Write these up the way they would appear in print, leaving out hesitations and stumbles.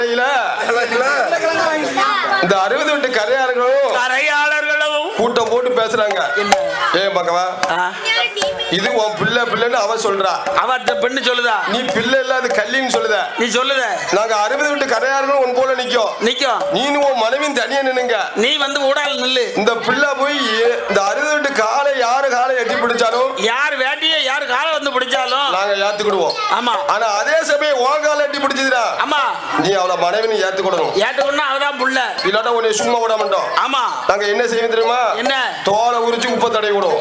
வேலையில இந்த 60 வீட்டு கரையாளர்களும் கூட்டம் போட்டு பேசுறாங்க. ஏன் பக்கவா இது உன் பிள்ளை பிள்ளைன்னு அவ சொல்றா. அவ பெண்ணு சொல்லுதா, நீ பிள்ளை இல்ல அது கல்லின்னு சொல்லுத. நீ சொல்லுத. நாங்க 60 வீட்டு கரையாளர்களும் உன் போல நிக்கும். நீனு உன் மனைவியும் தனியா நின்னுங்க. நீ வந்து ஊடால நில்லு. இந்த பிள்ளை போய் இந்த 60 வீட்டு காலை யாரு காலை எட்டி பிடிச்சாலும், யார் வேட்டிய யாரு காலை வந்து பிடிச்சாலும் நாங்க ஏத்துக்கிடுவோம். ஆமா. ஆனா அதே சமயம் உன் காலை எட்டி பிடிச்சதுடா, ஆமா, நீ அவளை மனைவின்னு ஏத்துக்கிடணும். ஏத்துக்கணும். அவதான் புள்ள. இல்லாட்டா உன்னை சும்மா விட மாட்டோம். ஆமா. நாங்க என்ன செய்வோம் தெரியுமா? என்ன? தோலை உரிச்சு உப்ப தடை விடும்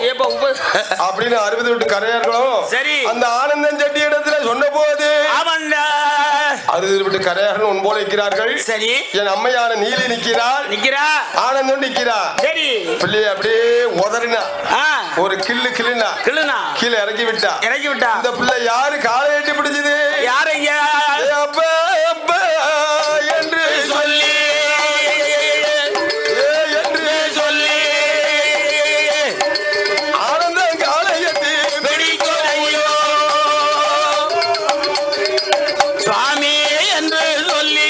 அப்படின்னு 60 வீட்டு கரையார்களும் சரி அந்த ஆனந்தன் செட்டி இடத்துல சொன்ன போது 60 வீட்டு கரையார்கள் உன் போல இருக்கிறார்கள். சரி. என் அம்மையான நீலி நிக்கிறா, ஆனந்தம் நிக்கிறா. சரி. பிள்ளைய அப்படியே உதறினா, ஒரு கிள்ளுனா கீழே இறக்கி விட்டா. இந்த பிள்ளை யாரு காலை எட்டி பிடிச்சது? யாரைங்க? அப்பா அப்பா என்று சொல்லி ஆனந்தம் காலை எட்டி பிடிக்கலையோ சுவாமி என்று சொல்லி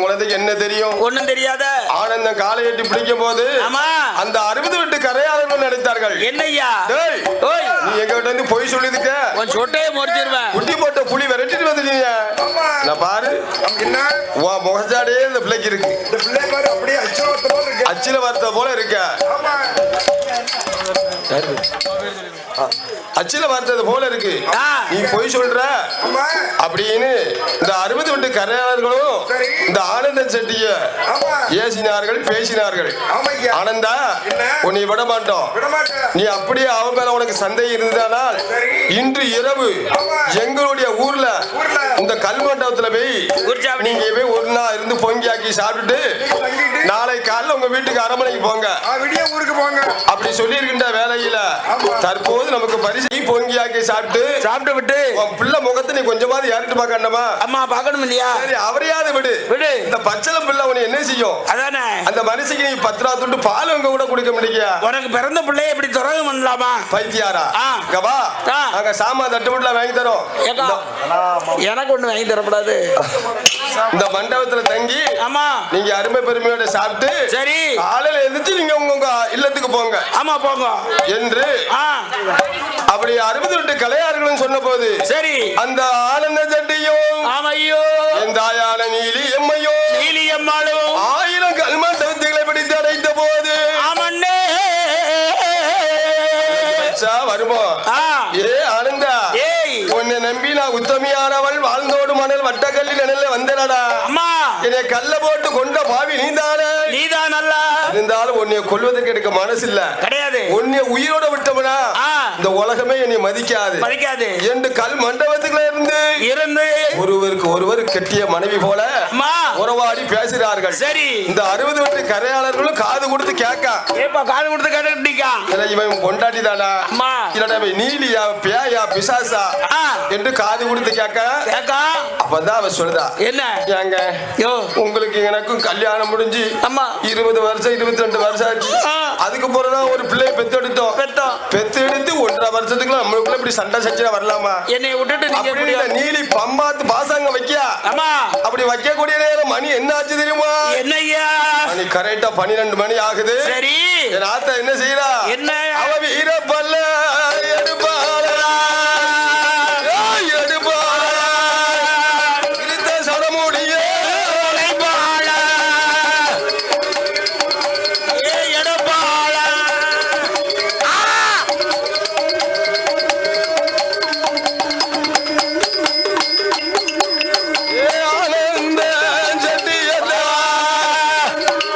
குழந்தைக்கு என்ன தெரியும்? ஒண்ணும் தெரியாத ஆனந்தம் காலை எட்டி பிடிக்கும் போது அந்த 60 வீட்டு கரையாளர்கள் நினைத்தார்கள். என்னய்யா நீ எங்க கிட்ட இருந்து போய் சொல்லிருக்க, சொட்டையை முறிச்சிருவேன். குட்டி போட்ட புலி விரட்டிட்டு வந்துட்டீங்க. நான் பாரு உன் முகச்சாடே இந்த பிள்ளைக்கு இருக்கு. இந்த பிள்ளை பாரு அப்படியே அச்சில வார்த்தை போல இருக்க. அச்சில வார்த்தை போல இருக்கு. நீ போய் சொல்ற அப்படின்னு இந்த 60 வீட்டு கரையாளர்களும் இந்த ஆனந்தன் செட்டிய ஏசினார்கள், பேசினார்கள். ஆனந்தா, உன்னை விட மாட்டோம். நீ அப்படியே அவன் மேல உனக்கு சந்தேகம் இருந்ததானால் இன்று இரவு எங்களுடைய ஊர்ல இந்த கல்மண்டபத்துல போய் நீங்க போய் ஒரு நாள் இருந்து பொங்கியாக்கி சாப்பிட்டுட்டு நாளை காலைல உங்க வீட்டுக்கு அரமனைக்கு போங்க, ஊருக்கு போங்க அப்படி சொல்லி இருக்கின்ற வேலையில தற்போது நமக்கு பரிசை பொங்கியாக்கி சாப்பிட்டு விட்டு பிள்ளை முகத்தை நீ கொஞ்சமாவது யாருட்டு பாக்கணுமா? அம்மா பாக்கணும் இல்லையா? சரி, அவரையாவது விடு. இந்த பச்சளம் பிள்ளை உன்னை என்ன செய்யும்? அதானே அந்த மனுஷிக்கு நீ 10 ரூபா துண்டு பால் உங்க கூட குடிக்க முடியா? உனக்கு பிறந்த பிள்ளைய எப்படி துறவு பண்ணலாமா? பைத்தியாரா? கபா அங்க சாமா தட்டுமுட்டலாம் வாங்கி தரோம். எனக்கு ஒண்ணு வாங்கி தரப்படாது. இந்த மண்டபத்துல தங்கி ஆமா நீங்க அருமை பெருமையோட சாப்பிட்டு சரி காலையில எந்திரிச்சு நீங்க உங்க இல்லத்துக்கு போங்க. ஆமா போங்க என்று அப்படி 60 வீட்டு கலையார்களும் சொன்ன போது சரி அந்த ஆனந்த சட்டியும் ஆமையோ என் தாயான நீலி எம்மாளும் 1000 கல்மண்டபத்துகளை பிடித்து அடைத்த போது ஆமண்ணே வருமோ? ஏ ஆனந்தா, உன்னை நம்பி நான் உத்தமியானவள் வாழ்ந்தோடு மணல் வட்டக்கல்லி நிழல்ல வந்தனடா. என்னை கல்ல போட்டு கொண்ட பாவி நீதானே? நீதான் அல்ல. இருந்தாலும் உன்னை கொல்வதற்கு எனக்கு மனசு இல்ல, கிடையாது. உன்னை உயிரோட விட்டவனா இந்த உலகமே என்னை மதிக்காது என்று கல் மண்டபத்துக்குள்ள இருந்து ஒருவருக்கு ஒருவர் கெட்டிய மனைவி போல உறவாடி பேசுகிறார்கள். சரி இந்த 60 வீட்டு கரையாளர்களும் காது கொடுத்து காது கொடுத்து கேட்க இவன் கொண்டாடி தானா இல்லடா நீலியா பேயா பிசாசா என்று காது கொடுத்து கேட்க அப்பதான் அவ சொல்லுதா, என்ன ஏங்க உங்களுக்கு எனக்கும் கல்யாணம் முடிஞ்சு 20 வருஷம் 22 வருஷம் ஆச்சு. அதுக்கு பிறகுதான் ஒரு பிள்ளைய பெத்தெடுத்து 1.5 வருஷத்துக்குள்ள நம்மளுக்குள்ள இப்படி சண்டை சச்சரவு வரலாமா? என்னை விட்டுட்டு நீலி பம்பாத்து பாசாங்க வைக்கியா அப்படி வைக்கக்கூடிய நேரம் மணி என்ன ஆச்சு தெரியுமா? என்னையா மணி கரெக்டா 12 மணி ஆகுது. சரி என் ஆத்தா என்ன செய்யறா? என்ன அவ வீர பல்ல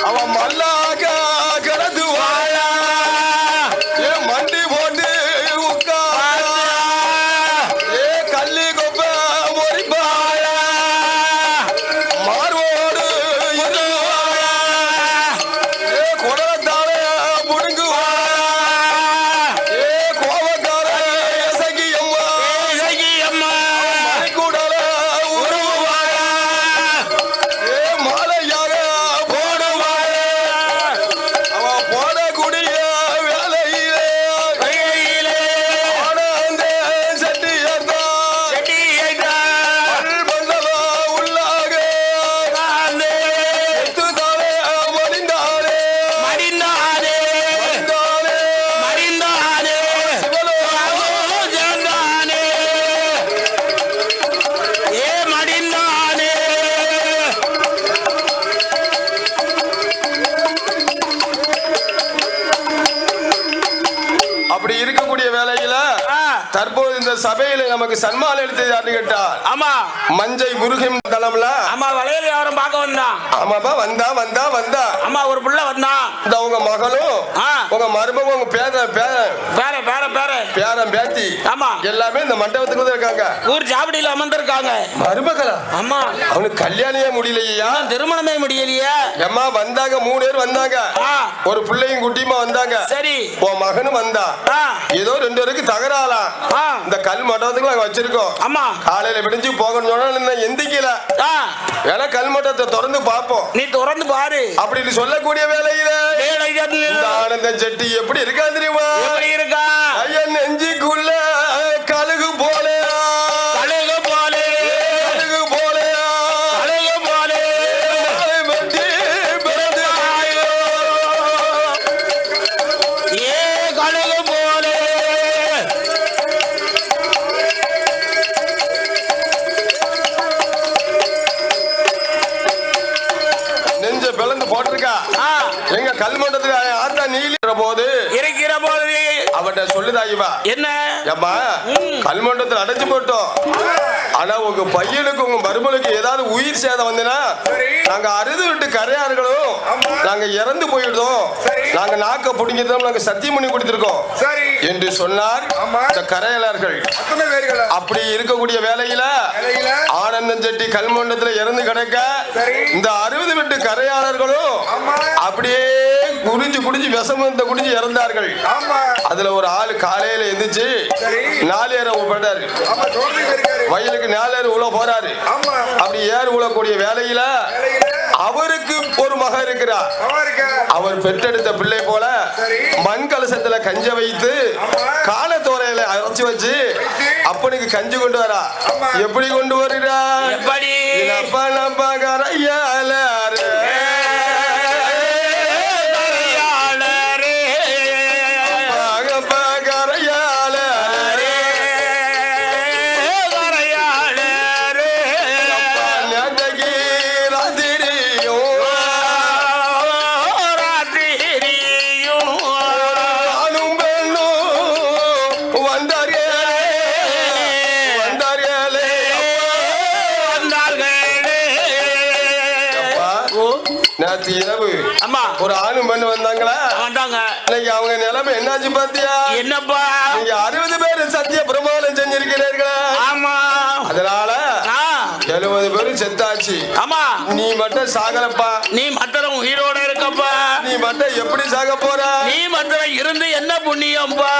அவன் மல்லாக சபையில நமக்கு சன்மானம் எடுத்தது யாருன்னு கேட்டால் ஆமா மஞ்சை முருகன் தளம்ல ஆமா வளையல் யாரும் பார்க்க வந்தான் ஆமாப்பா வந்தா ஆமா ஒரு புள்ள வந்தான் இந்த உங்க மகளும் உங்க மருமகம் உங்க பேரன் பேத்தி ஆமா எல்லாமே இந்த மண்டபத்துக்குள்ள இருக்காங்க ஊர் ஜாவடியில அமர்ந்திருக்காங்க மருமகளா ஆமா அவனுக்கு கல்யாணமே முடியலையா திருமணமே முடியலையா அம்மா வந்தாங்க 3 பேர் வந்தாங்க ஒரு பிள்ளையும் குட்டியுமா வந்தாங்க சரி உன் மகனும் வந்தா ஏதோ 2 பேருக்கு தகராலாம் இந்த கல் மண்டபத்துக்கு நாங்க வச்சிருக்கோம் ஆமா காலையில விடிஞ்சு போகணும்னு சொன்னா எந்திக்கல ஏன்னா கல் மண்டபத்தை திறந்து பாப்போம் நீ திறந்து பாரு அப்படின்னு சொல்லக்கூடிய வேலையில ஆனந்த செட்டி எப்படி இருக்கா தெரியுமா எப்படி இருக்கா ஐயா நெஞ்சிக்குள்ள கழுகு போல எங்க கல்மண்டத்துல ஆத்தா நீலிற போது இருக்கிற போது அவட்ட சொல்லுதா இவா என்ன அம்மா கல்மண்டத்துல அடைச்சு போட்டோம் ஆனா உங்க பையனுக்கு உங்க மருமலுக்கு ஏதாவது உயிர் சேதம் வந்தனா நாங்க அறுது விட்டு கரையார்களும் நாங்க இறந்து போயிடுதோம் நாங்க நாக்க புடிங்கிட்டோம் நாங்க சத்தியம் பண்ணி கொடுத்திருக்கோம் என்று சொன்னார் இந்த கரையாளர்கள் அப்படி இருக்கக்கூடிய வேலையில ஆனந்தன் செட்டி கல்மண்டத்துல இறந்து கிடக்க இந்த 60 விட்டு கரையாளர்களும் அப்படியே குடிஞ்சு விஷமந்த குடிஞ்சு இறந்தார்கள் அதுல ஒரு ஆள் காலையில எந்திரிச்சு 4 ஏற போட்டாரு வயலுக்கு 4 ஏறு உள்ள போறாரு அப்படி ஏறு உழக்கூடிய வேலையில அவருக்கு ஒரு மகன் இருக்கிறார் அவர் பெற்றெடுத்த பிள்ளை போல மண் கலசத்துல கஞ்ச வைத்து காலத்தோரையில அரைச்சு வச்சு அப்பனுக்கு கஞ்சி கொண்டு வரா எப்படி கொண்டு வருகிறா இரவு ஒரு ஆணும் பெண்ணு வந்தாங்களா இன்னைக்கு அவங்க நிலைமை என்னாச்சு பாத்தியா என்னப்பா நீங்க 60 பேர் சத்திய பிரமாணம் செஞ்சிருக்கிறீர்களா ஆமா அதனால 70 பேரும் செத்தாச்சு ஆமா நீ மட்டும் சாகலப்பா நீ மட்டும் உயிரோட இருக்கப்பா நீ மட்டும் எப்படி சாக போற நீ மட்டும் இருந்து என்ன புண்ணியம்பா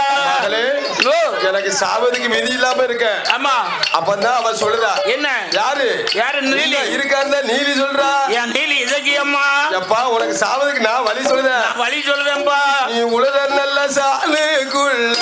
எனக்கு சாவதுக்கு விதி இல்லாம இருக்க ஆமா அப்பதான் அவ சொல்லுதா என்ன யாரு நீலி இருக்காருந்தா நீலி சொல்றா என் நீலி இசக்கியம்மா எப்பா உனக்கு சாவதுக்கு நான் வழி சொல்லுவேன்பா நீ உலக நல்ல சாலுக்குள்ள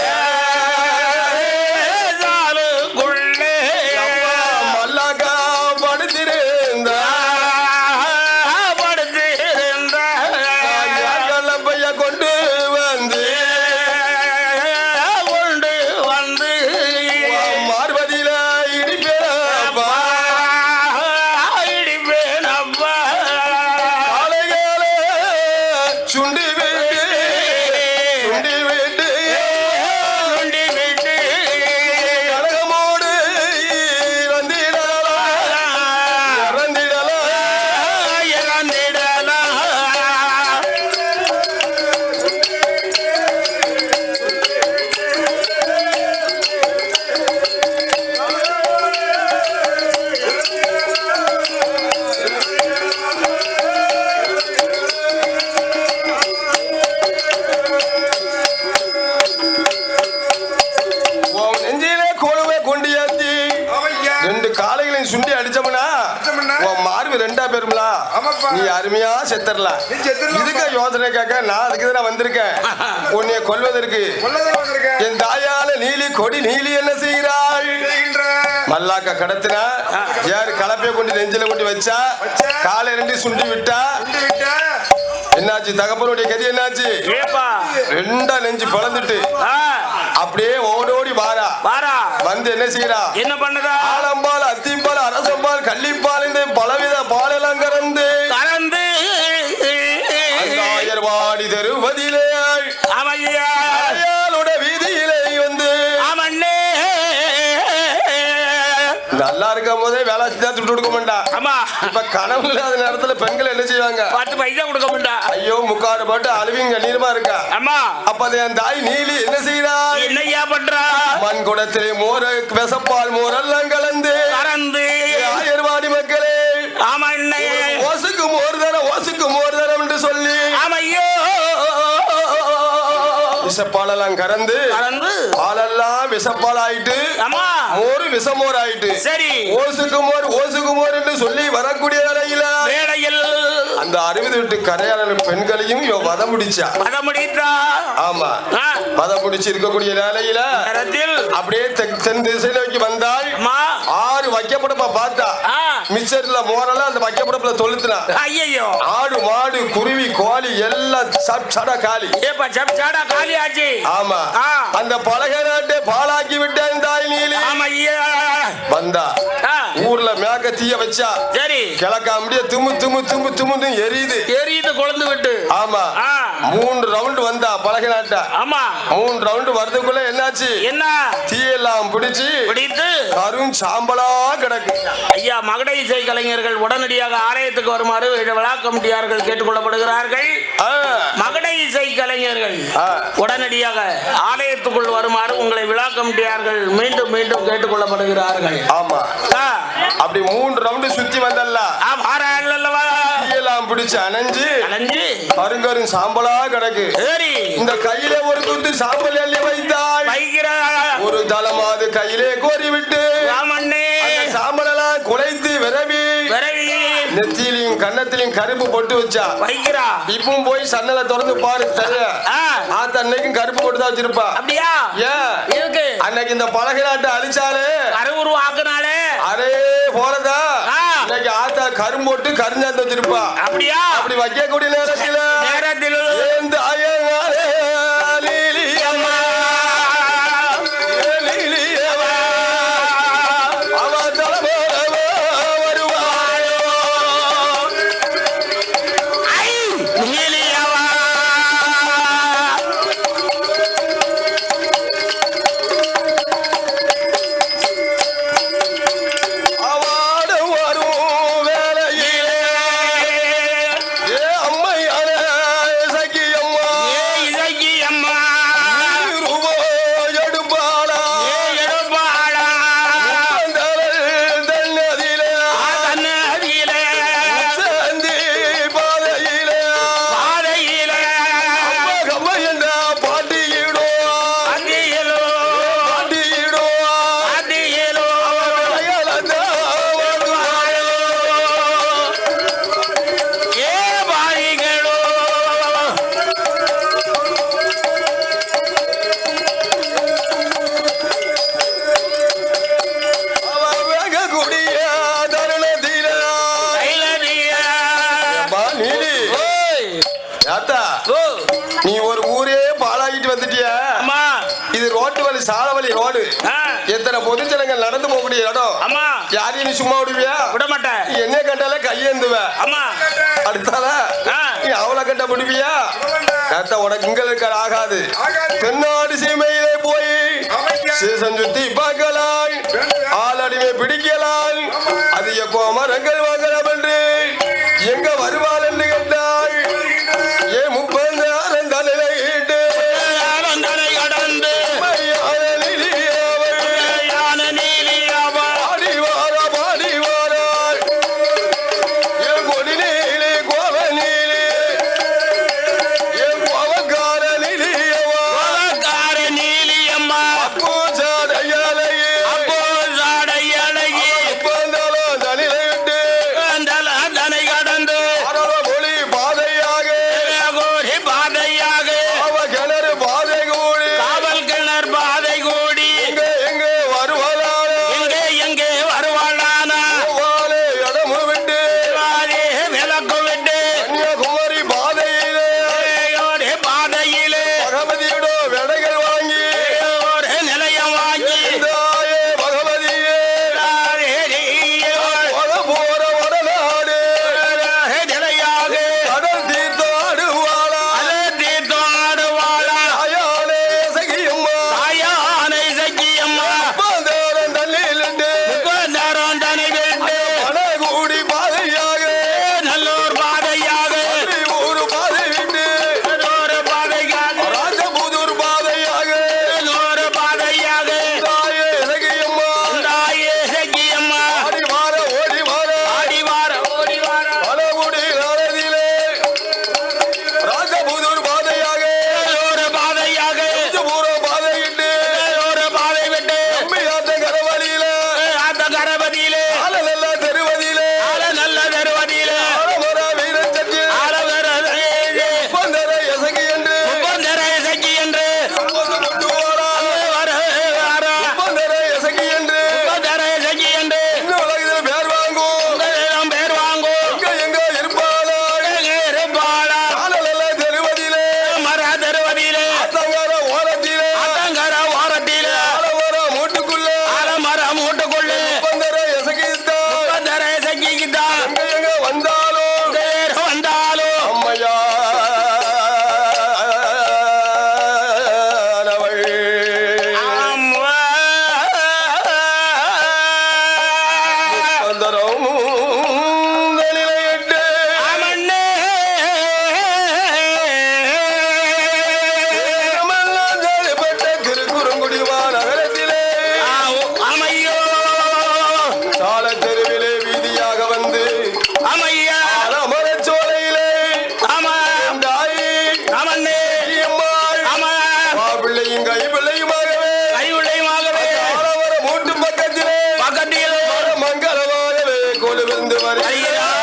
நீ அருமையா செத்தரலாம் இதுக்கு யோசனை கேட்க நான் அதுக்கு தான் வந்திருக்கேன் உன்னை கொல்வதற்கு என் தாயால நீலி கொடி நீலி என்ன செய்கிறாள் மல்லாக்க கடத்தினா யாரு கலப்பைய கொண்டு நெஞ்சில கொண்டு வச்சா காலை 2 சுண்டி விட்டா என்னாச்சு தகப்பனுடைய கதி என்னாச்சு 2 நெஞ்சு பிளந்துட்டு அப்படியே ஓடோடி வாரா வந்து என்ன செய்யறா என்ன பண்ணுறா ஆலம்பால் அத்திம்பால் அரசம்பால் கள்ளிப்பால் இந்த பலவித பாலெல்லாம் கறந்து ஆயர்வாடி தருவதிலே அவையாளுடைய வீதியிலே வந்து அவனே நல்லா இருக்கும் போதே வேலை தான் துட்டு கொடுக்க மாட்டா. ஆமா. இப்ப கனவு இல்லாத நேரத்துல பெண்கள் என்ன செய்வாங்க? 10 பைசா கொடுக்க மாட்டா. ஐயோ முக்காடு போட்டு அழுவிங்க நீருமா இருக்கா. ஆமா. அப்ப என் தாய் நீலி என்ன செய்யறா? என்னையா பண்றா? மண் குடத்திலே மோர விசப்பால் மோரெல்லாம் கலந்து ஆயர்வாடி மக்களே. ஆமா. என்ன ஓசுக்கு மோர் தரம் என்று சொல்லி ஆமையோ விஷப்பாலெல்லாம் கறந்து பாலெல்லாம் விஷப்பால் ஆயிட்டு மோரு விஷமோர் ஆயிட்டு. சரி. ஓசுக்கு மோர் என்று சொல்லி வரக்கூடிய வேளையில அந்த 60 வீட்டு கரையாளர் பெண்களையும் வதம் முடிச்சா. ஆமா. வதம் முடிச்சு இருக்கக்கூடிய வேளையில அப்படியே தென் திசையில வைக்க வந்தாள். 6 வைக்கப்படப்பா பார்த்தா மிச்சர்ல மோரெல்லாம் அந்த வைக்கப்படப்புல தொழுத்துனா. ஐயோ. ஆடு மாடு குருவி கோழி எல்லாம் சப்சடா காலி. காலி ஆச்சு. ஆமா. அந்த பலகை நாட்டை பாலாக்கி விட்டேன் தாய் நீலி. வந்தா ஊர்ல மேக்க தீய வச்சா. சரி. கிழக்கா முடிய தும்மு எரியுது கொழுந்து விட்டு. ஆமா. 3 ரவுண்ட் வந்தா பலகை நாட்டா. ஆமா. 3 ரவுண்ட் வரதுக்குள்ள என்னாச்சு? என்ன? தீயெல்லாம் பிடிச்சு கரும் சாம்பலா கிடக்கு. ஐயா, மகட இசை கலைஞர்கள் உடனடியாக ஆலயத்துக்கு வருமாறு விழா கமிட்டியார்கள் கேட்டுக்கொள்ளப்படுகிறார்கள். மகட இசை கலைஞர்கள் உடனடியாக ஆலயத்துக்குள் வருமாறு உங்களை விழா கமிட்டியார்கள் மீண்டும் மீண்டும் கேட்டுக்கொள்ளப்படுகிறார்கள். ஆமா. அப்படி 3 ரவுண்ட் சுத்தி வந்தல்ல எல்லாம் பிடிச்சு அணைஞ்சு கருங்கரும் சாம்பலா கிடக்கு. இந்த கையில ஒரு துண்டு சாம்பல் எள்ளி வைத்தாள். ஒரு தளமாவது கையிலே கோரி விட்டு சாம்பலெல்லாம் குலைத்து விரவி நெத்தியிலையும் கன்னத்திலையும் கருப்பு பொட்டு வச்சா. இப்பவும் போய் சன்னல திறந்து பாரு. ஆத்த அன்னைக்கும் கருப்பு போட்டு தான் வச்சிருப்பா. அன்னைக்கு இந்த பலகை நாட்டை அழிச்சாலே அரே போலதா இன்னைக்கு ஆத்தா கரும்போட்டு கருஞ்சாந்து வச்சிருப்பா. அப்படியா? அப்படி வைக்கக்கூடிய நேரத்தில் நீ ஒரு ஊரே பாழாகிட்டு வந்துட்டிய. இது ரோட்டு வழி சாலவழி ரோடு. எத்தனை பொதுஜனங்கள் நடந்து போகக்கூடிய இடம். யாரையும் நீ சும்மா விடுவியா? விட மாட்டேன். என்ன கண்டால கையேந்துவ. அடுத்தால நீ அவளை கட்ட முடிவியா? உனக்கு இங்க இருக்க ஆகாது. தென்னாடு சீமையிலே போய் சீசன் சுத்தி பார்க்கலாம். ஆளடிமை பிடிக்கலாம். அதிக கோமரங்கள் வாங்கலாம் என்று எங்க வருவாள் என்று கேட்டாள். ஏ 30 தலையிட்டு தரம் நிலையிட்டு திருக்குறுங்குடி நகரத்திலே சால தெருவிலே வீதியாக வந்து அமரச்சோலையிலே பிள்ளையும் கைப்பிள்ளையுமாகவே மூட்டும் பக்கத்திலே மங்களமாகவே கொழுவிருந்து வருகிறார்.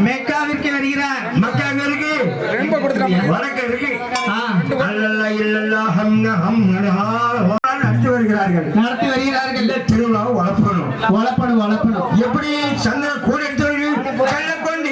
மெக்காவிற்கு வருகிறார். மக்கா அங்க இருக்கு, வணக்கம் இருக்கு. நடத்தி வருகிறார்கள். திருவிழா வளர்ப்பணும். எப்படி சந்திர கூட கள்ள கொண்டு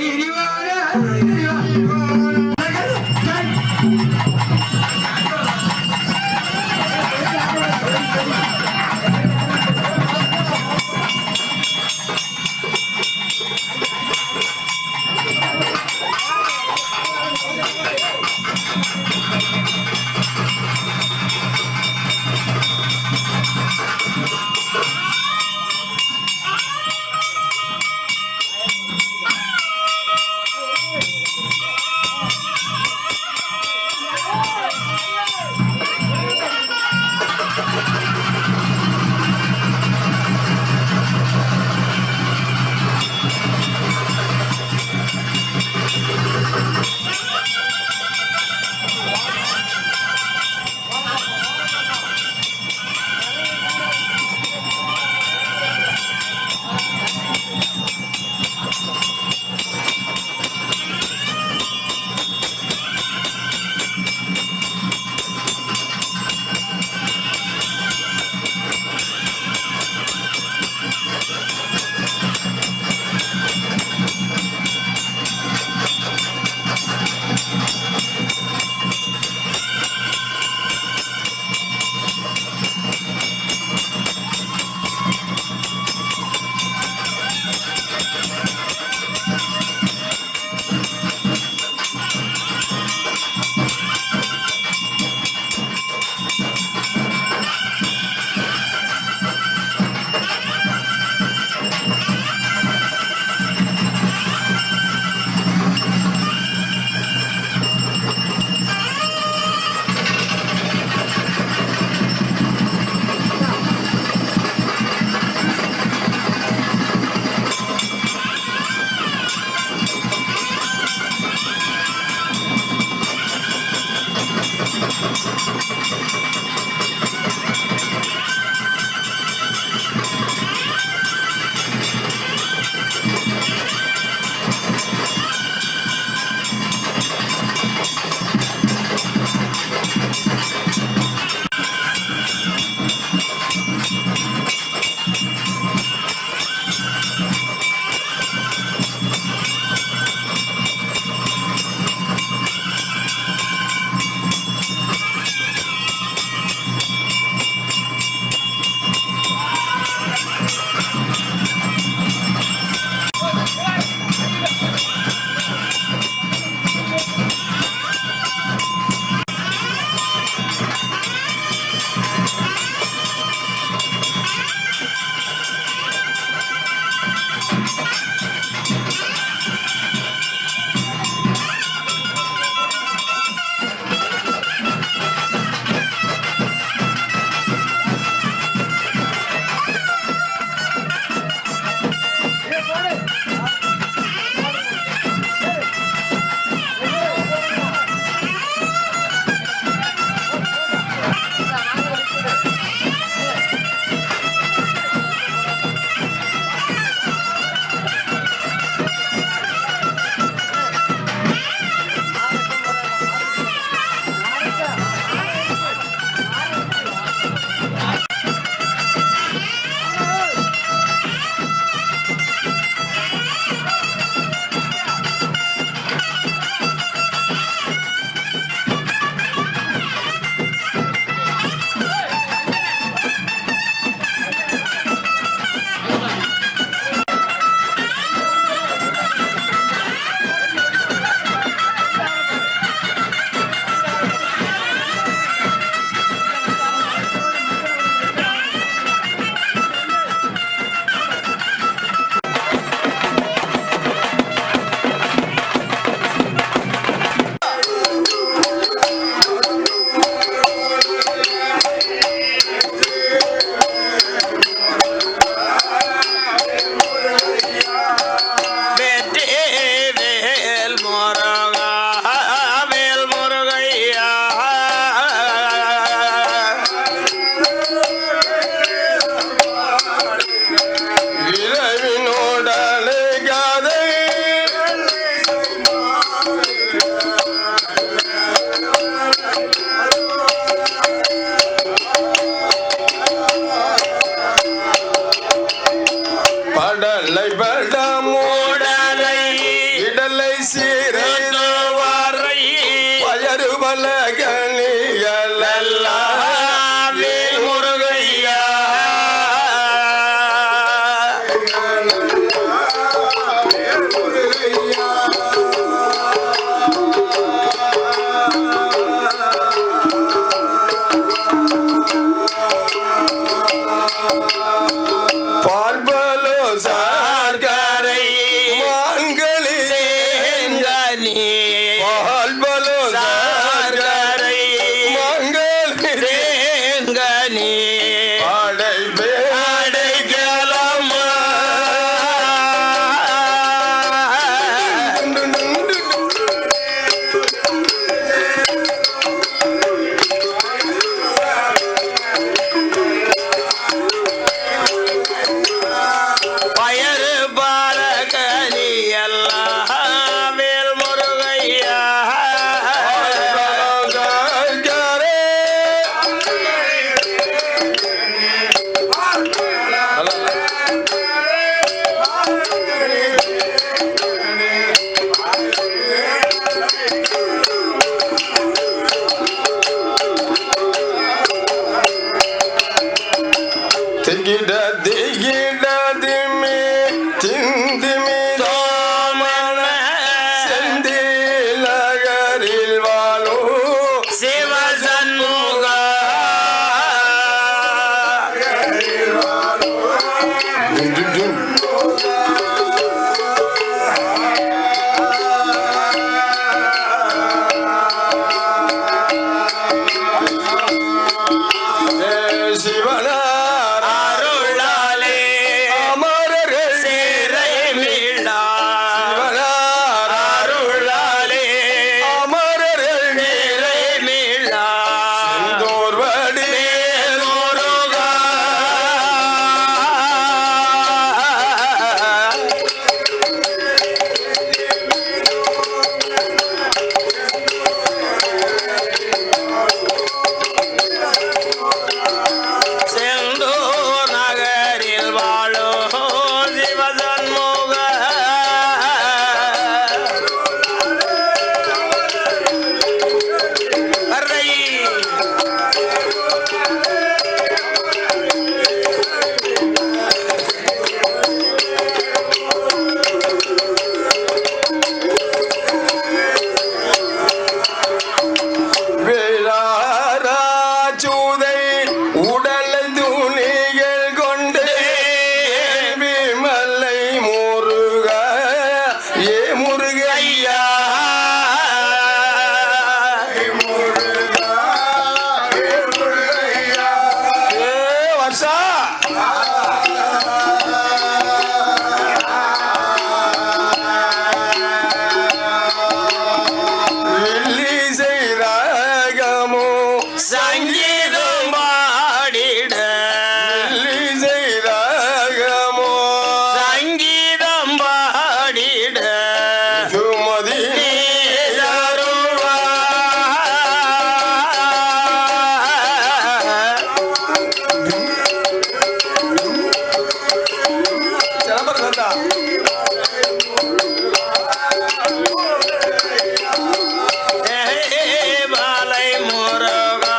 பாலை முருகா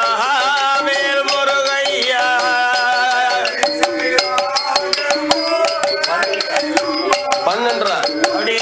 வேல் முருகையா பன்னெண்டா அப்படி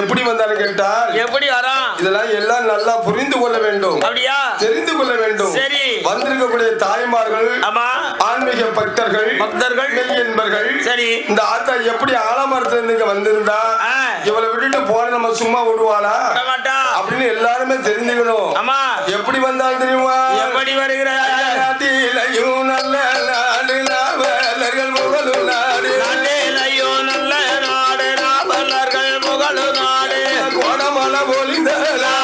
எப்படி வந்தாலும் கேட்டால் எப்படி வரான் இதெல்லாம் எல்லாம் நல்லா புரிந்து கொள்ள வேண்டும். அப்படியா? தெரிந்து கொள்ள வேண்டும். சரி. வந்திருக்கக்கூடிய தாய்மார்கள், ஆமா, ஆன்மீக பக்தர்கள், மெய் என்பர்கள், சரி, இந்த ஆத்தா எப்படி ஆலமரத்துல இருந்து வந்திருந்தா இவளை விட்டுட்டு போன நம்ம சும்மா விடுவாளா அப்படின்னு எல்லாருமே தெரிஞ்சுக்கணும். ஆமா, எப்படி வந்தாலும் தெரியுமா? எப்படி வருகிறார்? நல்ல நாடு நாவலர்கள் புகழும் நாடு, நல்ல நாடு நாவலர்கள் புகழும் நாடு, கோடமல பொலிந்தலா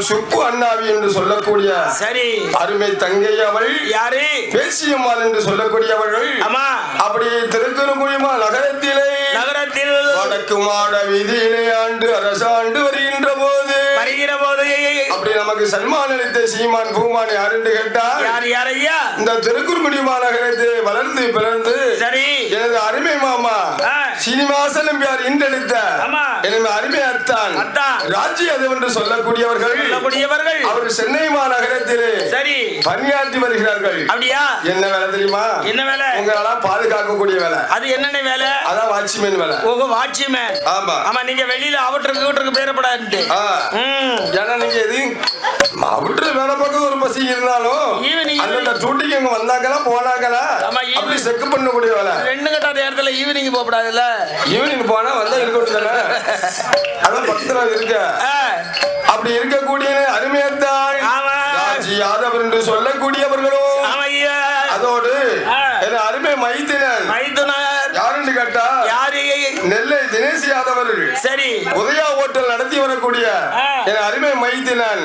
சுப்பு அண்ணாவி என்று சொல்லக்கூடிய சரி அருமை தங்கை அவள் யாரு? பேசியம்மாள் என்று சொல்லக்கூடியவர்கள். ஆமா, அப்படி திருக்குறங்குடிமா நகரத்தில் வடக்கு மாட வீதியிலே ஆண்டு அரசாண்டு வருகின்ற போது அப்படி நமக்கு சன்மான் அளித்த சீமான் பூமான் யாருன்னு கேட்டார். யார் ஐயா? இந்த திருக்குறங்குடி மாநகரத்தை வளர்ந்து பிறந்து சரி எனது அருமை மாமா சீனிவாசன் பேர் இன்றெடுத்த எனவே அருமையாத்தான் ராஜ்ய அது என்று சொல்லக்கூடியவர்கள் அவர் சென்னை மாநகரத்திலே சரி பணியாற்றி வருகிறார்கள். அப்படியா? என்ன வேலை தெரியுமா? என்ன வேலை? உங்களெல்லாம் பாதுகாக்கக்கூடிய வேலை. அது என்னென்ன வேலை? அதான் வாட்ச்மேன் வேலை. ஓ வாட்ச்மேன். ஆமா ஆமா. நீங்க வெளியில அவட்டருக்கு பேரப்படாது. ஏன்னா நீங்க எது அவட்டு வேலை பார்க்க ஒரு பசி இருந்தாலும் அந்த ஷூட்டிங் அங்க வந்தாங்களா போனாங்களா அப்படி செக் பண்ணக்கூடிய வேலை. 2 கட்ட நேரத்துல ஈவினிங் போகக்கூடாதுல்ல. ஈவினிங் போனா வந்தா இருக்கட்டும் தானே. அதான் 10 நாள் இருக்க. அப்படி இருக்கக்கூடிய அருமையத்தான் ராஜி யாதவ் என்று சொல்லக்கூடியவர்களும் அதோடு அருமை மைத்தினர் யாருன்னு கேட்டா நெல்லை தினேஷ் யாதவ் அவர்கள் சரி உதயா ஹோட்டல் நடத்தி வரக்கூடிய அருமை மைத்தினர்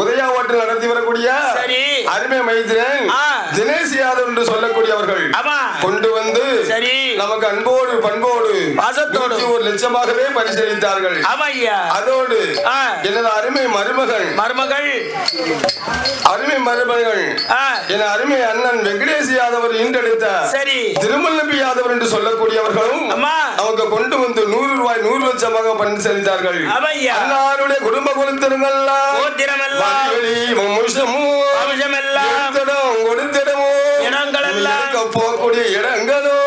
உதயா ஹோட்டல் நடத்தி வரக்கூடிய அருமை மைத்திரன் தினேஷ் யாதவ் என்று சொல்லக்கூடியவர்கள் கொண்டு வந்து சரி நமக்கு அன்போடு பண்போடு பாசத்தோடு 1 லட்சமாகவே பரிசீலித்தார்கள். அதோடு எனது அருமை மருமகள் என் அருமை அண்ணன் வெங்கடேஷ் யாதவர் ஈண்டெடுத்த சரி திருமல் நம்பி யாதவர் என்று சொல்லக்கூடியவர்களும் அவங்க கொண்டு வந்து 100 ரூபாய் 100 லட்சமாக பரிசீலித்தார்கள். அன்னாருடைய குடும்ப குலத்தினங்கள்லாம் கொடுத்திடமோ இடங்களெல்லாம் போகக்கூடிய இடங்களோ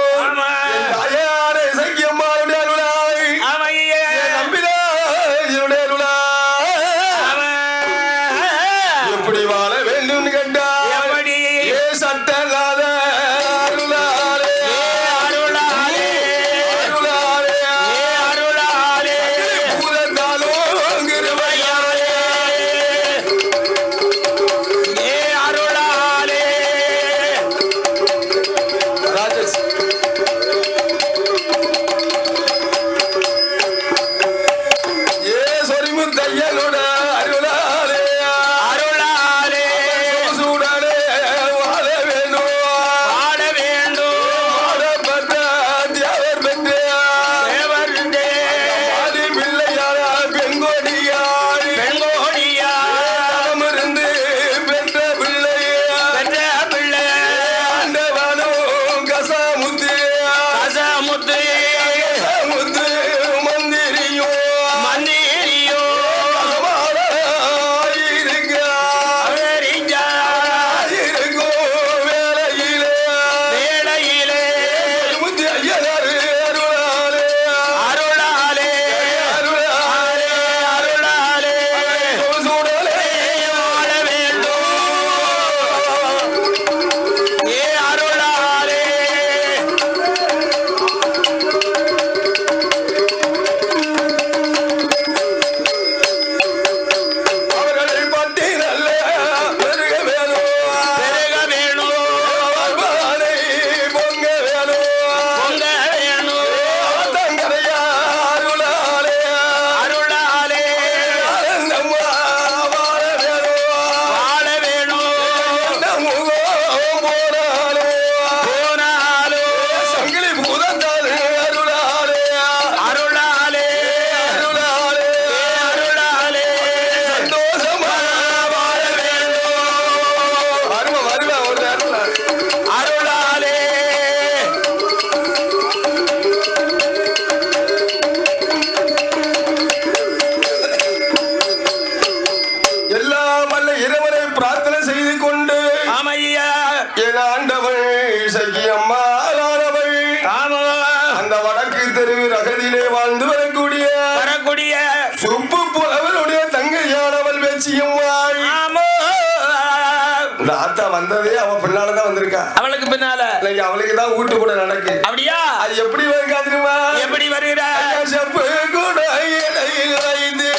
அவளுக்கு பின்னால அவளுக்கு தான் வீட்டு கூட நடக்கு. அப்படியா? அது எப்படி வருகா தெரியுமா? எப்படி வருகிறா? செப்பு கூட இடையில் வைத்து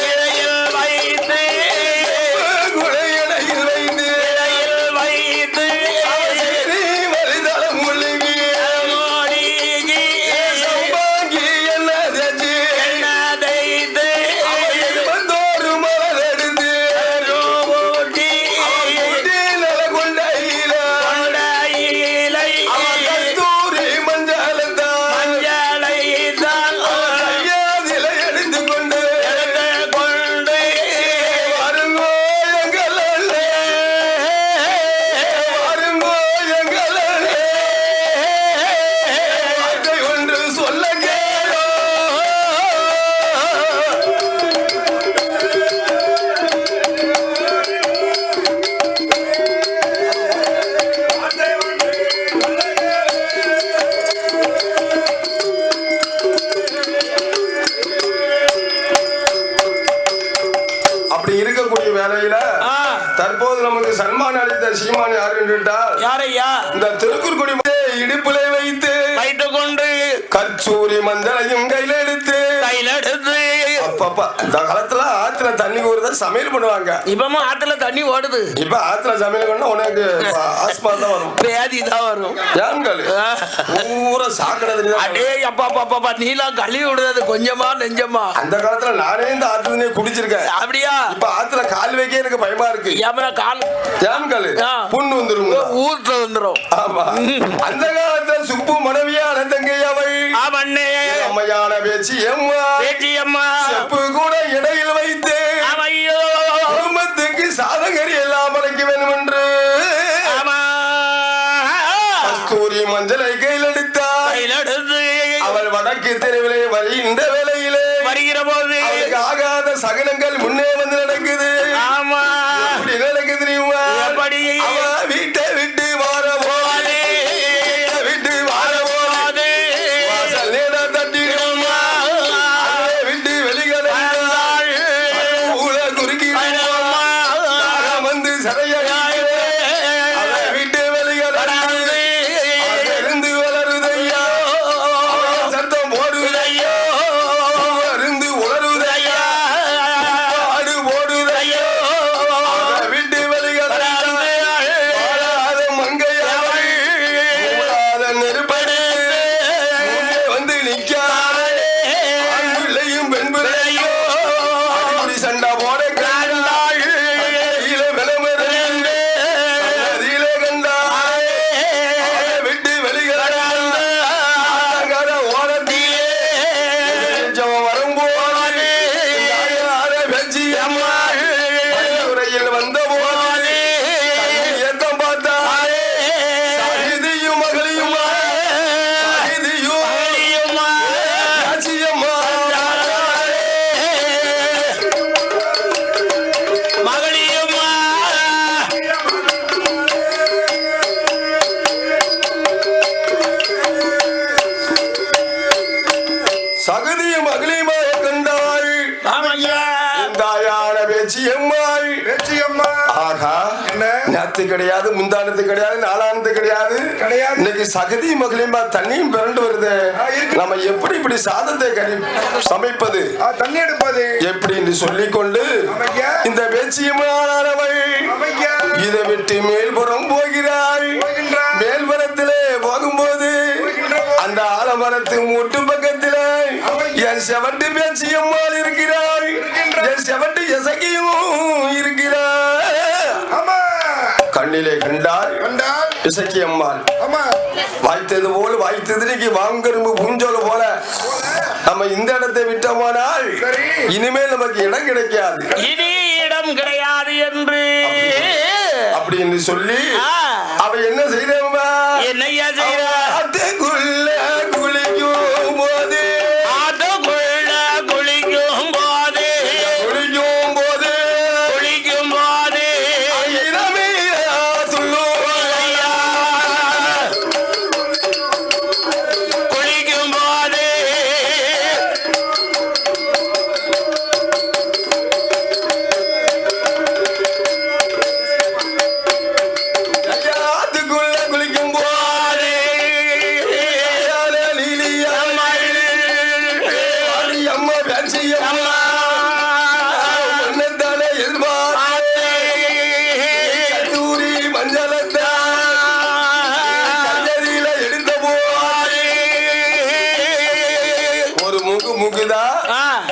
மஞ்சளை தான் இப்படி இருக்கக்கூடிய வேலையில தற்போது நமக்கு சன்மான் அளித்த சீமான் யாரு என்றால் யாரையா இந்த திருக்குறள் இடுப்புல வைத்து வைத்துக் கொண்டு கச்சூரி மஞ்சளையும் கையில எடுத்து அப்பப்பா இந்த காலத்துல ஆத்துல தண்ணி ஊறுத சமையல் பண்ணுவாங்க. இப்பவும் ஆத்துல தண்ணி ஓடுது. இப்ப ஆத்துல சமையல் பண்ணா உனக்கு ஆஸ்மா தான் வரும், வியாதி தான் வரும். ஏன்கள் ஊரா சாக்கடை அடே அப்பா பாப்பா நீலாம் கழுவி விடுறது கொஞ்சமா நெஞ்சமா. அந்த காலத்துல நானே இந்த ஆத்து தண்ணியை குடிச்சிருக்கேன். அப்படியா? இப்ப ஆத்துல கால் வைக்க எனக்கு பயமா இருக்கு. ஏமரா கால் ஏன்கள் புண்ணு வந்துரும், ஊர்ல வந்துரும். ஆமா, அந்த காலத்துல சுப்பு மனைவியான தங்கை அவள் ஆமண்ணே அம்மையான பேச்சியம்மா செப்பு கூட இடையில் வைத்து குடும்பத்துக்கு சாதகரி எல்லாம் படைக்க வேண்டும் என்று கஸ்தூரி மஞ்சளை கையில் எடுத்தார். அவள் வடக்கு தெருவிலே வருகின்ற வேளையிலே வருகிற போது ஆகாத சகனங்கள் முன்னே வந்து நடக்குது. ஆமா, எப்படி நடக்குது தெரியுமா? வீட்டை விட்டு வார போதே விட்டு வார போதே வாசல் நேர தட்டிடுமா விட்டு வெளிகள் குறுக்கி வந்து சரைய விட்டு வெளிகள் இருந்து வளருதையா சத்தம் போடுதையோ இருந்து உளருதையா ஆடு போடுதையோ விட்டு வெளிகள் மங்கையாவை நெருப்படி வந்து நிற்காரே பிள்ளையும் பெண் பிள்ளையோ சண்டா போட விட்டு வெளிகள் வரும்போது உரையில் வந்த போது ஏத்தம் பார்த்தா மகளியும் சகதியும் அகலியுமாக கண்டாள். தாயான பேச்சியம்மாள். ஆகா, நேத்து கிடையாது, முந்தானத்து கிடையாது, நாளானத்து கிடையாது, இன்னைக்கு சகதி மகளியுமா தண்ணியும் பிறண்டு வருது. நம்ம எப்படி இப்படி சாதத்தை சமைப்பது, தண்ணி எடுப்பது எப்படி என்று சொல்லிக்கொண்டு இந்த பேச்சியம்மாளவள் இதை விட்டு மேல்புறம் போகிறாள். மேல்புறத்திலே போகும்போது அந்த ஆலமரத்து மூட்டு பக்கத்தில் என் செவட்டு பேச்சியம்மாள் இருக்கிறாள். என் செவட்டு எசகியும் இருக்கிறாள். கண்ணிலே கண்டாள் இசக்கியம்மாள். வாய்த்தது போல் வாய்த்தது வாங்கரும்பு பூஞ்சோல் போல நம்ம இந்த இடத்தை விட்டோமானால் இனிமேல் நமக்கு இடம் கிடைக்காது, இனி இடம் கிடையாது என்று அப்படி என்று சொல்லி அவ என்ன செய்யறா? என்னையா செய்யறா? அதுக்குள்ள குளிக்கும் போது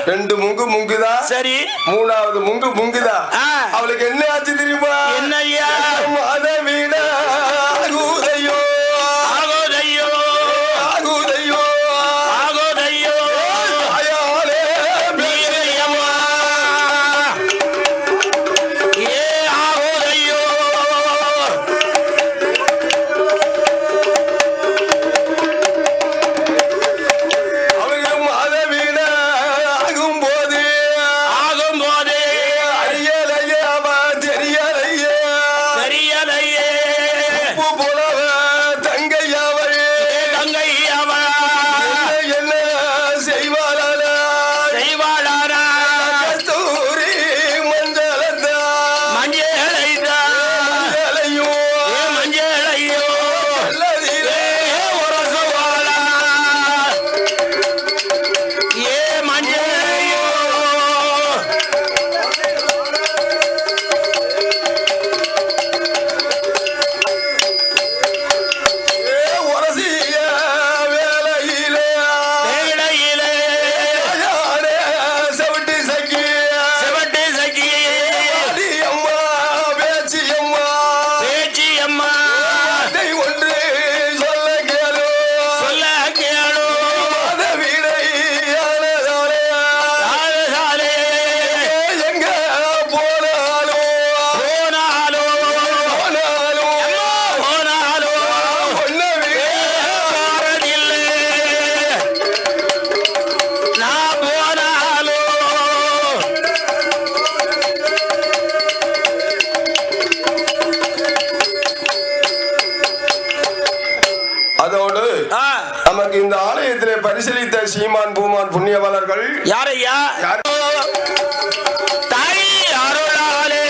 ரெண்டு முங்கு முங்குதா, சரி, மூணாவது முங்கு முங்குதா. அவளுக்கு என்ன ஆச்சு தெரியுமா? என்னையா? அதை விட ஆகுதையோ ஆகுதையோ ஆகுதையோ ஆகுதையோ தாயாலே பேசியம்மா ஏ ஆகுதையோ. அவளுக்கு அதை விட ஆகும்போது தெரியலையே நமக்கு இந்த ஆலயத்திலே பரிசீலித்த சீமான் பூமான் புண்ணியவாளர்கள் யாரையா? தாய் அருளாலே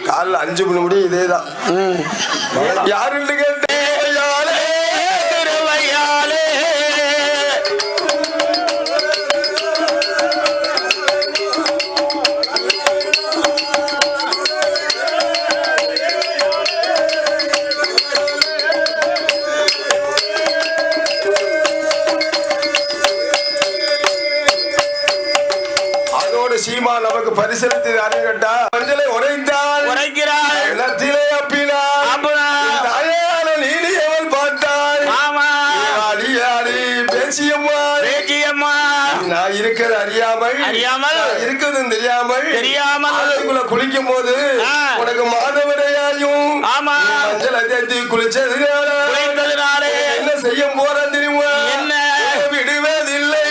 காலைல 5 மணி முடியும் இதேதான். யாருன்னு கேட்டேன். சீமா நமக்கு பரிசளித்து அறிவிட்டா மஞ்சளை உரைத்தால் உரைக்கிறாள் நிலத்திலே அப்பினாள் தாயால நீடியவள் பார்த்தாள் அடியாடி பேச்சியம்மா நான் இருக்கிறது அறியாமல் இருக்கிறது தெரியாமல் அதுக்குள்ள குளிக்கும் போது உனக்கு மாதவிடையாயும் மஞ்சளை தேத்தி குளிச்சதுனால என்ன செய்ய போற தெரியுமா? என்ன விடுவதில்லை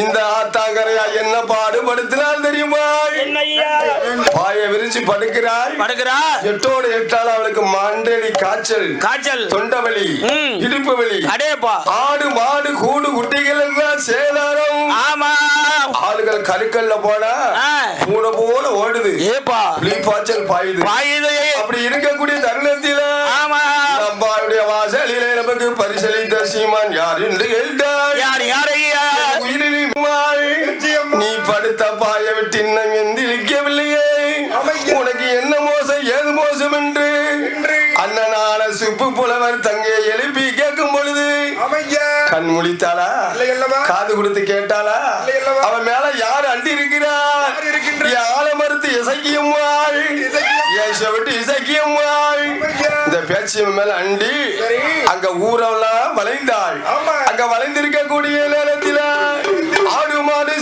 இந்த ஆத்தாங்கரையா என்ன பாடுபடுத்தினால் தெரியுமா? பாய விரிச்சு படுக்கிறாள். எட்டோடு எட்டால் அவளுக்கு மண்டலி காய்ச்சல் தொண்டவலி இடுப்பு வலி. ஆடு மாடு கூடு குட்டிகள் எல்லாம் சேதாரம். ஆளுகள் கருக்கல்ல போனா பூனை போல ஓடுது. பாய்ச்சல் பாயுது. அப்படி இருக்கக்கூடிய தருணத்தில நம்மளுடைய வாசலிலே நமக்கு பரிசளித்த சீமான் யார் என்று கேட்டார். நீ படுத்த பாய விட்டு இன்னும் எந்திரிக்கவில்லையே, உனக்கு என்ன மோசம் ஏது மோசம் என்று அண்ணனான சுப்பு புலவர் தங்கையை எழுப்பி கேட்கும் பொழுது கண் முழித்தாளா, காது கொடுத்து கேட்டாளா, அவன் மேல யார் அண்டி இருக்கிறார்? ஆள மறுத்து இசைக்கியம்மாள், விட்டு இசைக்கியம்மாள். இந்த பேச்சு மேல அண்டி அங்க ஊரெல்லாம் வளைந்தாள். அங்க வளைந்திருக்கக்கூடிய நேரத்தில் ஆடு மாடு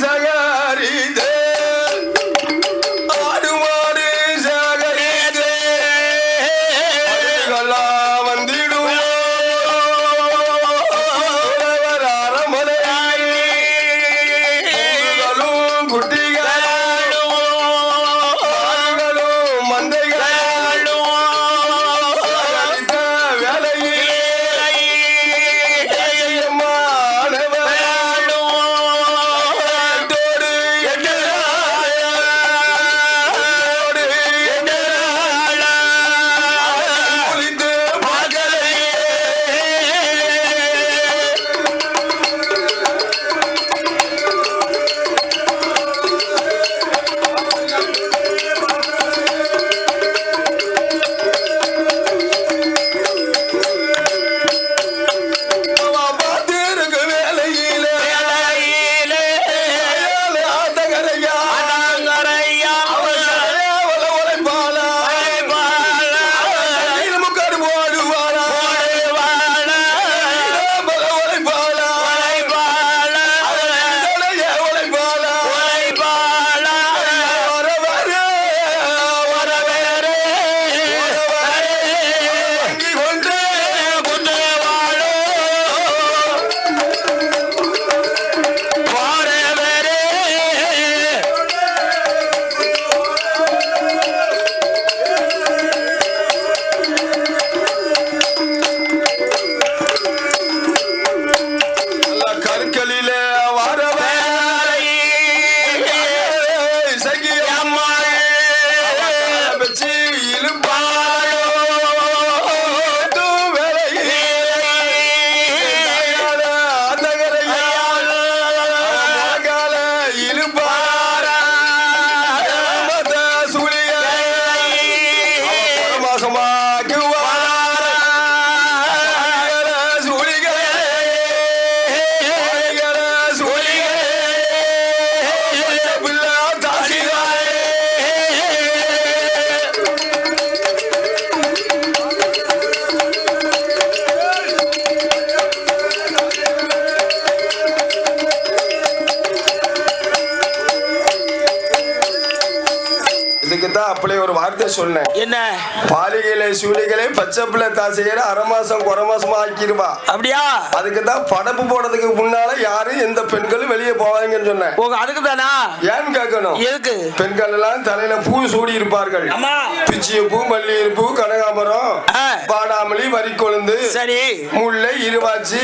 நாமெல்லாம் வந்திடுவோம் அப்படியே ஒரு வார்த்தை சொன்னேன். என்ன? பாலிகளை சூழிகளை பச்சை பிள்ளை தாசையர அரை மாசம் குறை மாசமா ஆக்கிடுவா. அப்படியா? அதுக்கு தான் படப்பு போடுறதுக்கு முன்னால யாரும் எந்த பெண்களும் வெளியே போவாங்கன்னு சொன்னேன். அதுக்கு தானா? ஏன்னு கேட்கணும். எதுக்கு? பெண்கள் எல்லாம் தலையில பூ சூடி இருப்பார்கள். பிச்சிய பூ, மல்லிகை பூ, கனகாமரம், பாடாமலி, வரிக்கொழுந்து, சரி, முல்லை, இருவாச்சி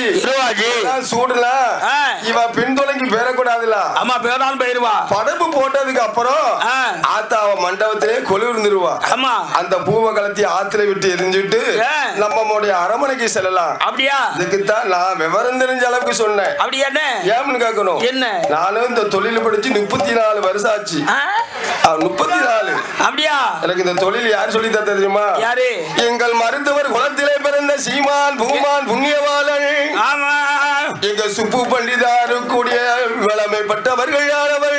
சூடலாம். இவ பின்தொடங்கி பேரக்கூடாதுல. ஆமா, பேராலும் போயிருவா. படப்பு போட்டதுக்கு அப்புறம் ஆத்தாவ மண்டபத்திலே கொலுவிருந்துருவா. ஆமா, அந்த பூவை கலத்தி ஆத்துல விட்டு எரிஞ்சுட்டு நம்மளுடைய அரமனைக்கு செல்லலாம். அப்படியா? இதுக்குத்தான் நான் விவரம் தெரிஞ்ச அளவுக்கு சொன்னேன். அப்படியா? ஏன்னு கேட்கணும். என்ன? நானும் இந்த தொழில் படிச்சு 34 வருஷம் ஆச்சு. 34. அப்படியா? எனக்கு இந்த தொழில் யார் சொல்லி தந்த தெரியுமா? யாரு? எங்கள் மருத்துவர் குலத்திலே பிறந்த சீமான் பூமான் புண்ணியவாளன். ஆமா, எங்க சுப்பு பண்டிதாரு கூடிய வளமைப்பட்டவர்கள் யாரவர்?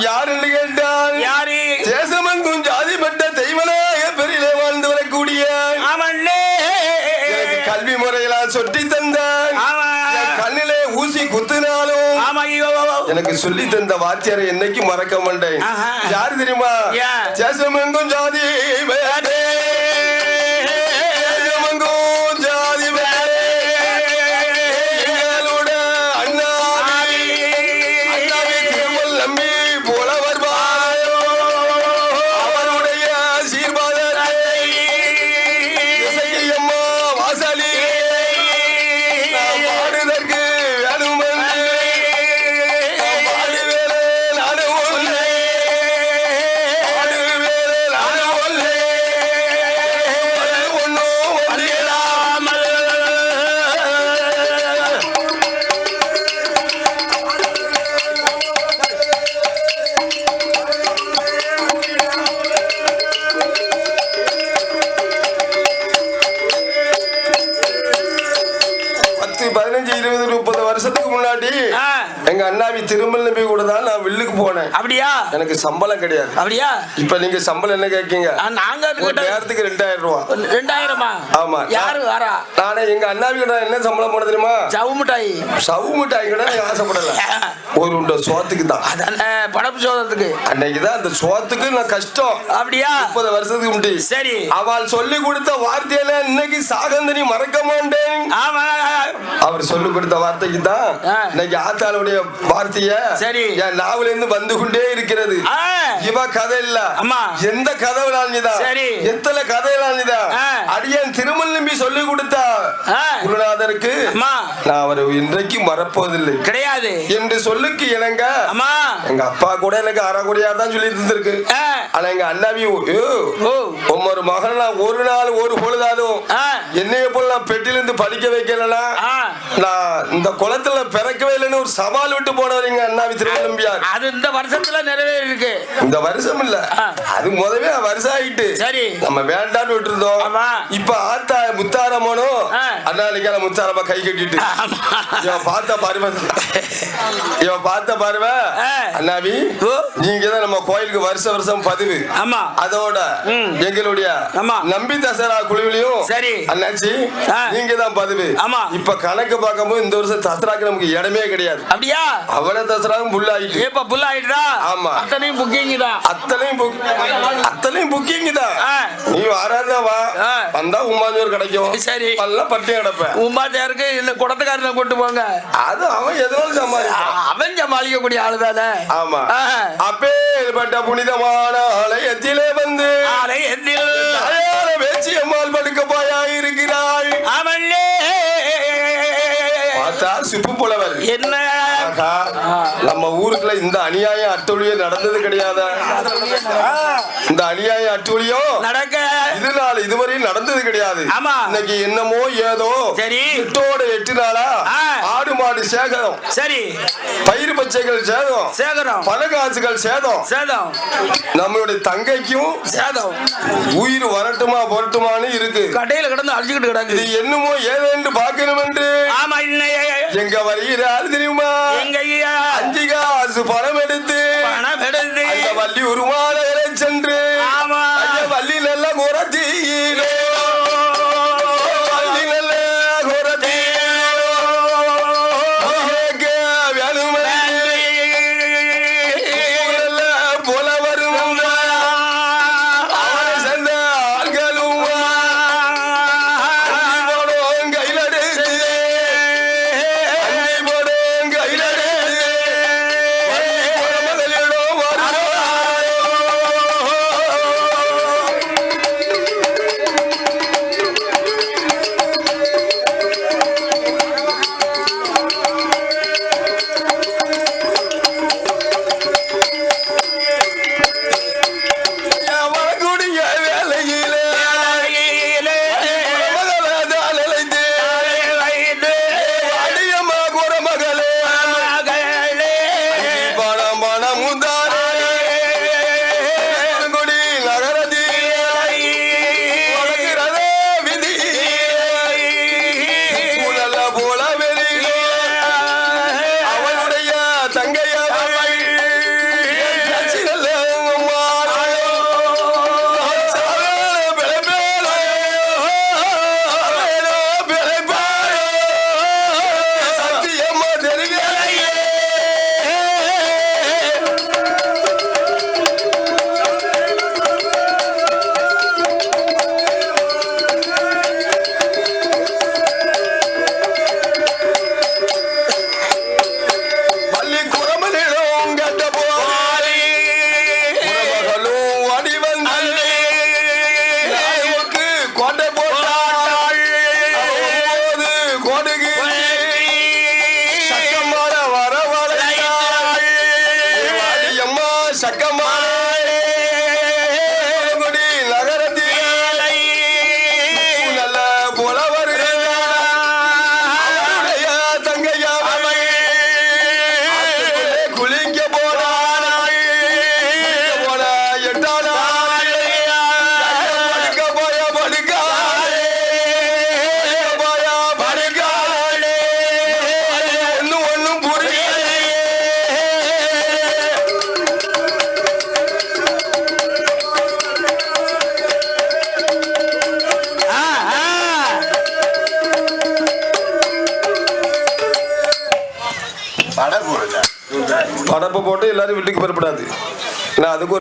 யாருன்னு கேட்டால் யாரு? தேசமெங்கும் ஜாதிப்பட்ட தெய்வனாக பெரிலே வாழ்ந்து வரக்கூடிய கல்வி முறையெல்லாம் சொட்டி தந்தான். கண்ணிலே ஊசி குத்துனாலும் எனக்கு சொல்லி தந்த வாத்தியாரை என்னைக்கு மறக்க மாட்டேன். யாரு தெரியுமா? தேசமெங்கும் ஜாதி எங்க அண்ணாவி திருமல் நம்பி கூட தான் நான் வில்லுக்கு போனேன். அப்படியா? எனக்கு சம்பளம் கிடையாது. அப்படியா? இப்ப நீங்க சம்பளம் என்ன கேட்கீங்க? நாங்க நேரத்துக்கு 2000 ரூபாய். 2000? ஆமா. யாரு வரா? நானே எங்க அண்ணாவி கூட என்ன சம்பளம் போன தெரியுமா? சவு மிட்டாய். சவு மிட்டாய் கூட ஆசைப்படல. ஒரு உண்ட சோத்துக்கு தான். அதானே படப்பு சோதத்துக்கு. அன்னைக்குதான் அந்த சோத்துக்கு நான் கஷ்டம். அப்படியா? 30 வருஷத்துக்கு முன்னாடி. சரி. அவள் சொல்லி கொடுத்த வார்த்தையில இன்னைக்கு சாகந்தனி மறக்க மாட்டேன். ஆமா. அவர் சொல்லி கொடுத்த வார்த்தைக்கு தான் இன்னைக்கு ஆத்தாளுடைய வார்த்தைய சரி என் நாவல இருந்து வந்து கொண்டே இருக்கிறது. இவ கதை இல்ல. எந்த கதை விளாண்டுதான் எத்தனை கதை விளாண்டுதான் அடியன் திருமல் நம்பி சொல்லி கொடுத்தா குருநாதருக்கு நான் அவர் இன்றைக்கு மறப்பதில்லை கிடையாது என்று சொல்லுக்கு இணங்க எங்க அப்பா கூட எனக்கு அறகுறையார் தான் சொல்லி இருந்திருக்கு. ஆனா எங்க அண்ணாவி ஒவ்வொரு மகன் ஒரு நாள் ஒரு பொழுதாதும் என்னைய போல நான் பெட்டிலிருந்து படிக்க வைக்கலன்னா நான் இந்த குளத்துல பிறக்கவே இல்லைன்னு ஒரு சவால் விட்டு போனவங்க அண்ணாவி திருமல் நம்பியார். அது இந்த வருஷத்துல நிறைவேறி இருக்கு. இந்த வருஷம் இல்ல, அது முதவே வருஷம் ஆயிட்டு நம்ம வேண்டான்னு விட்டு இருந்தோம். இப்ப ஆத்தா முத்தாரம்மனும் அண்ணாளிக்கால முத்தாரம்மா கை கட்டிட்டு இவன் பார்த்த பாருவ அண்ணாவி நீங்க தான் நம்ம கோயிலுக்கு வருஷம் பதிவு. அதோட எங்களுடைய நம்பி தசரா குழுவிலையும் அண்ணாச்சி நீங்க தான் பதிவு. இப்ப கணக்கு பார்க்கும்போது இந்த வருஷம் தசராக்கு நமக்கு இடமே கிடையாது. அப்படியா? அவன தசராவும் புல் ஆயிட்டு. இப்ப புல் ஆயிட்டா? ஆமா. அத்தனையும் புக்கிங் தான். அத்தனையும் புக்கிங் தான். நீ வராதா வா, வந்தா உமாஞ்சோர் கிடைக்கும். சரி எல்லாம் பட்டி கிடப்பேன். உமாச்சாருக்கு இந்த குடத்துக்காரனை கூட்டு போங்க. அது அவன் எதனாலும் சமாளிப்பான். அவன் சமாளிக்கக்கூடிய ஆளுதானே. ஆமா. அப்பேற்பட்ட புனிதமான ஆலயத்திலே வந்து வேச்சியம்மாள் படுக்க பாயா இருக்கிறாள். அவளே சிப்பு புலவர் என்ன நம்ம ஊருக்குள்ள இந்த அநியாயம் அட்டூழியம் நடந்தது கிடையாது. இந்த அநியாயம் அட்டூழியம் நடக்க இதனால இதுவரையும் நடந்தது கிடையாது. இன்னைக்கு என்னமோ ஏதோ 8 நாளா ஆடு மாடு சேகரம், சரி பயிர் பச்சைகள் சேகரம், பழகாசுகள் சேதம், நம்மளுடைய தங்கைக்கும் சேதம். உயிர் வரட்டுமா பொரட்டுமான்னு இருக்கு. கடையில கிடந்து அழிச்சுக்கிட்டு கிடக்கு. இது என்னமோ ஏதென்று பார்க்கணும் என்று எங்க வருகிறாள் தெரியுமா? அஞ்சு காசு பணம் எடுத்து அந்த வள்ளி உருமாலை சென்று வள்ளி நல்ல குறத்தீரோ படப்பை போட்டு எல்லாரும் வீட்டுக்கு பெறப்படாது. நான் அதுக்கு